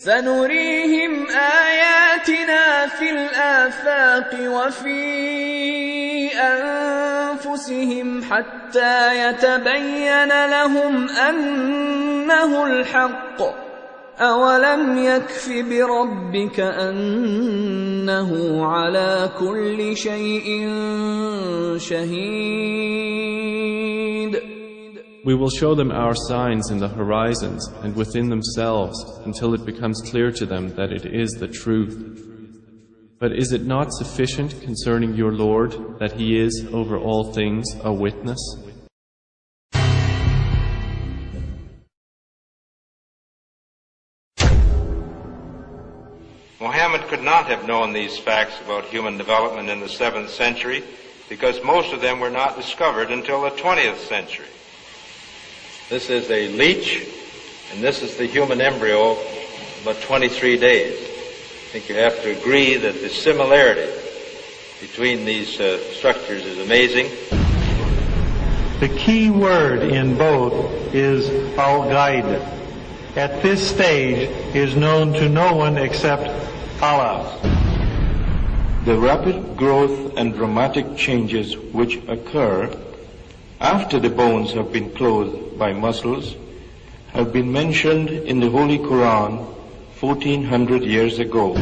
سنريهم آياتنا في الآفاق وفي أنفسهم حتى يتبين لهم أنه الحق أولم يكف بربك أنه على كل شيء شهيد. We will show them our signs in the horizons and within themselves until it becomes clear to them that it is the truth. But is it not sufficient concerning your Lord that He is over all things a witness? Muhammad could not have known these facts about human development in the 7th century because most of them were not discovered until the 20th century. This is a leech, and this is the human embryo, about 23 days. I think you have to agree that the similarity between these structures is amazing. The key word in both is al-Ghaib. At this stage is known to no one except Allah. The rapid growth and dramatic changes which occur after the bones have been clothed by muscles have been mentioned in the Holy Qur'an 1400 years ago.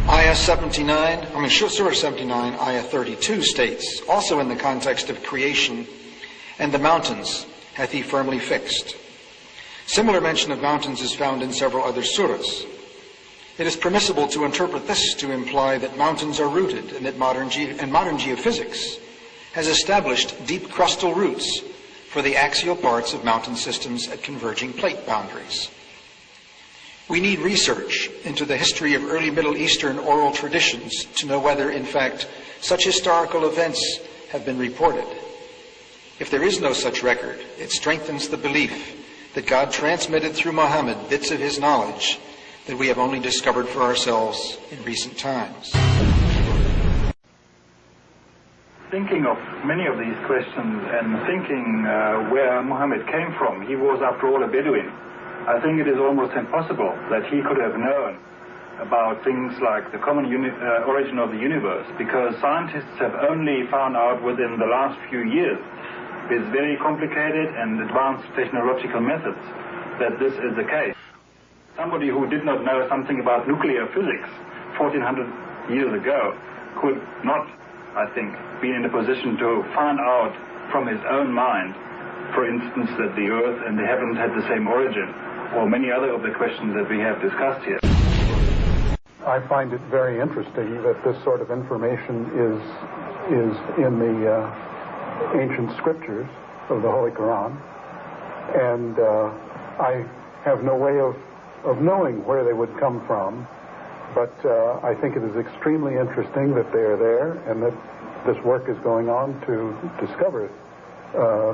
Surah 79, Ayah 32 states, also in the context of creation, and the mountains hath He firmly fixed. Similar mention of mountains is found in several other surahs. It is permissible to interpret this to imply that mountains are rooted and that modern geophysics has established deep crustal roots for the axial parts of mountain systems at converging plate boundaries. We need research into the history of early Middle Eastern oral traditions to know whether, in fact, such historical events have been reported. If there is no such record, it strengthens the belief that God transmitted through Muhammad bits of His knowledge that we have only discovered for ourselves in recent times. Thinking of many of these questions and thinking where Muhammad came from, he was after all a Bedouin. I think it is almost impossible that he could have known about things like the common origin of the universe, because scientists have only found out within the last few years, with very complicated and advanced technological methods, that this is the case. Somebody who did not know something about nuclear physics 1400 years ago could not, I think, be in a position to find out from his own mind, for instance, that the earth and the heavens had the same origin, or many other of the questions that we have discussed here. I find it very interesting that this sort of information is in the ancient scriptures of the Holy Qur'an, and I have no way of knowing where they would come from, but I think it is extremely interesting that they are there and that this work is going on to discover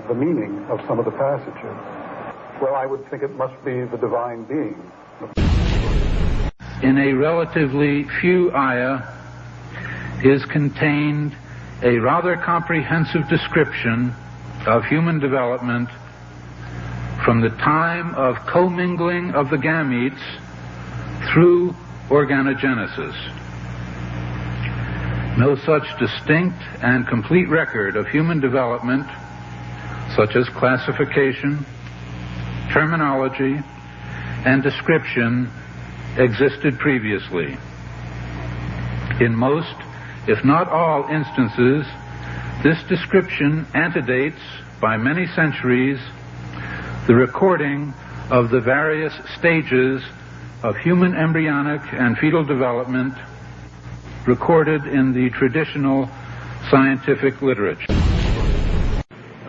the meaning of some of the passages. Well, I would think it must be the divine being. In a relatively few ayah is contained a rather comprehensive description of human development from the time of commingling of the gametes through organogenesis. No such distinct and complete record of human development, such as classification, terminology, and description, existed previously. In most, if not all instances, this description antedates by many centuries the recording of the various stages of human embryonic and fetal development recorded in the traditional scientific literature.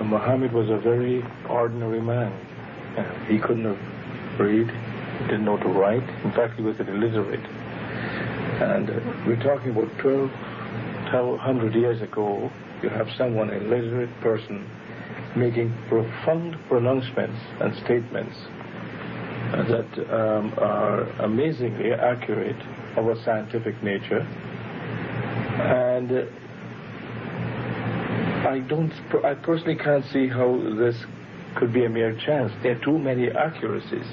Muhammad was a very ordinary man. He couldn't have read, didn't know to write. In fact, he was illiterate. And we're talking about 1,200 years ago. You have someone, a literate person, making profound pronouncements and statements that are amazingly accurate of a scientific nature. And I personally can't see how this could be a mere chance. There are too many accuracies.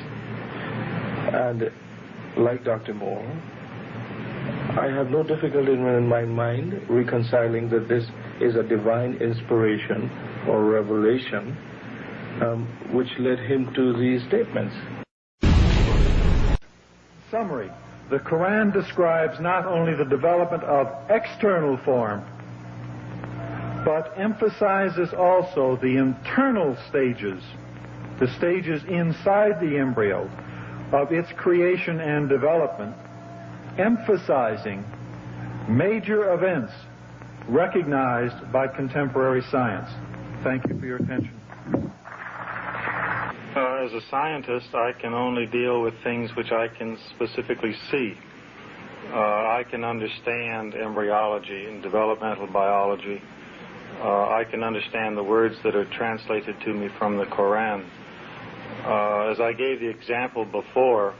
And like Dr. Moore, I have no difficulty in my mind reconciling that this is a divine inspiration or revelation which led him to these statements. Summary. The Quran describes not only the development of external form, but emphasizes also the internal stages, the stages inside the embryo of its creation and development, emphasizing major events recognized by contemporary science. Thank you for your attention. As a scientist, I can only deal with things which I can specifically see. I can understand embryology and developmental biology. I can understand the words that are translated to me from the Qur'an. As I gave the example before,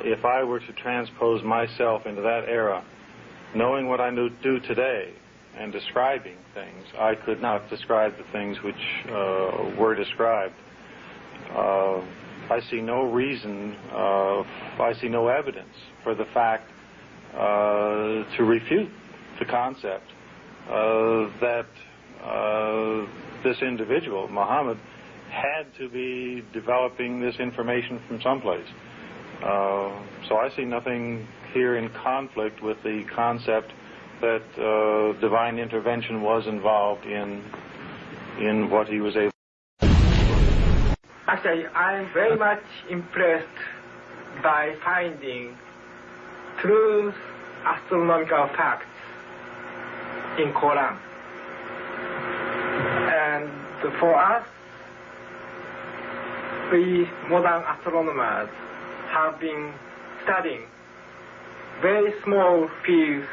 if I were to transpose myself into that era, knowing what I do today and describing things, I could not describe the things which were described. I see no reason, I see no evidence for the fact to refute the concept that this individual, Muhammad, had to be developing this information from someplace. So I see nothing here in conflict with the concept that divine intervention was involved in what he was able. Actually, I'm very much impressed by finding true astronomical facts in Quran. And for us, we modern astronomers have been studying very small fields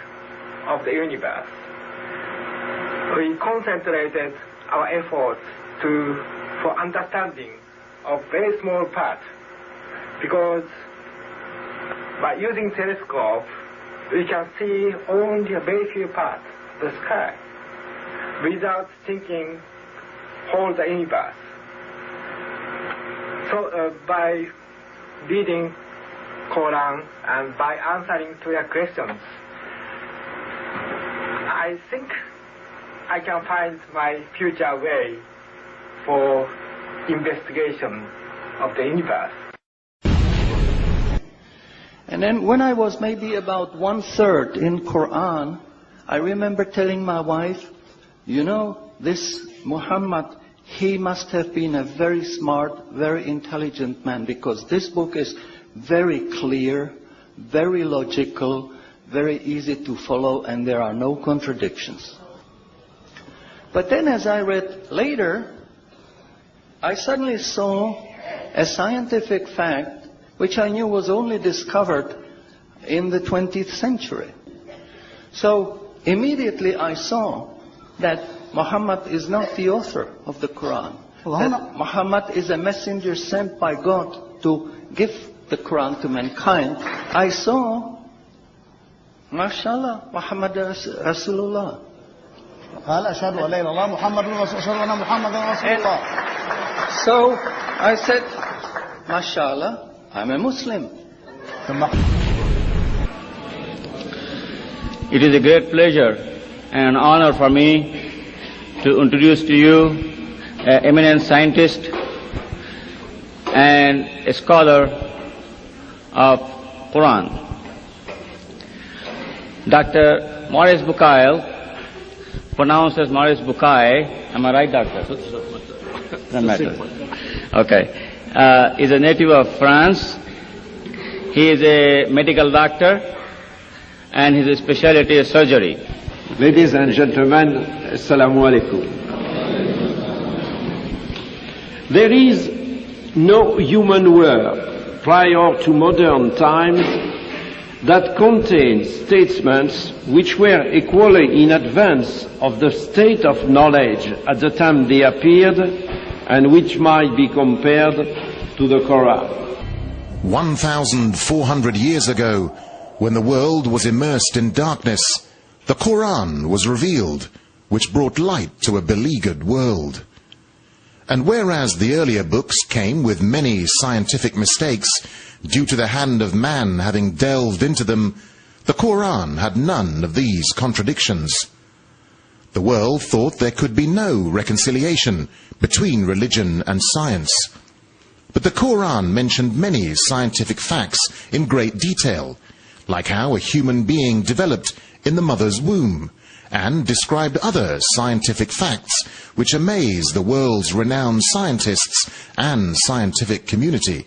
of the universe. We concentrated our efforts for understanding of very small parts, because by using telescope we can see only a very few parts of the sky without thinking whole the universe. So by reading Quran and by answering to your questions, I think I can find my future way for investigation of the universe. And then when I was maybe about 1/3 in Quran, I remember telling my wife, you know, this Muhammad, he must have been a very smart, very intelligent man, because this book is very clear, very logical, very easy to follow, and there are no contradictions. But then as I read later, I suddenly saw a scientific fact which I knew was only discovered in the 20th century. So immediately I saw that Muhammad is not the author of the Quran. That Muhammad is a messenger sent by God to give the Quran to mankind. I saw, MashaAllah, Muhammad Rasulullah. So I said, MashaAllah, I'm a Muslim. It is a great pleasure and honor for me to introduce to you an eminent scientist and a scholar of Quran, Dr. Maurice Bucaille, pronounced as Maurice Bucaille. Am I right, doctor? Doesn't matter. Okay. Is a native of France. He is a medical doctor, and his specialty is surgery. Ladies and gentlemen, Assalamu alaikum. There is no human work prior to modern times that contains statements which were equally in advance of the state of knowledge at the time they appeared, and which might be compared to the Quran. 1,400 years ago, when the world was immersed in darkness, the Quran was revealed, which brought light to a beleaguered world. And whereas the earlier books came with many scientific mistakes, due to the hand of man having delved into them, the Qur'an had none of these contradictions. The world thought there could be no reconciliation between religion and science. But the Qur'an mentioned many scientific facts in great detail, like how a human being developed in the mother's womb, and described other scientific facts which amaze the world's renowned scientists and scientific community.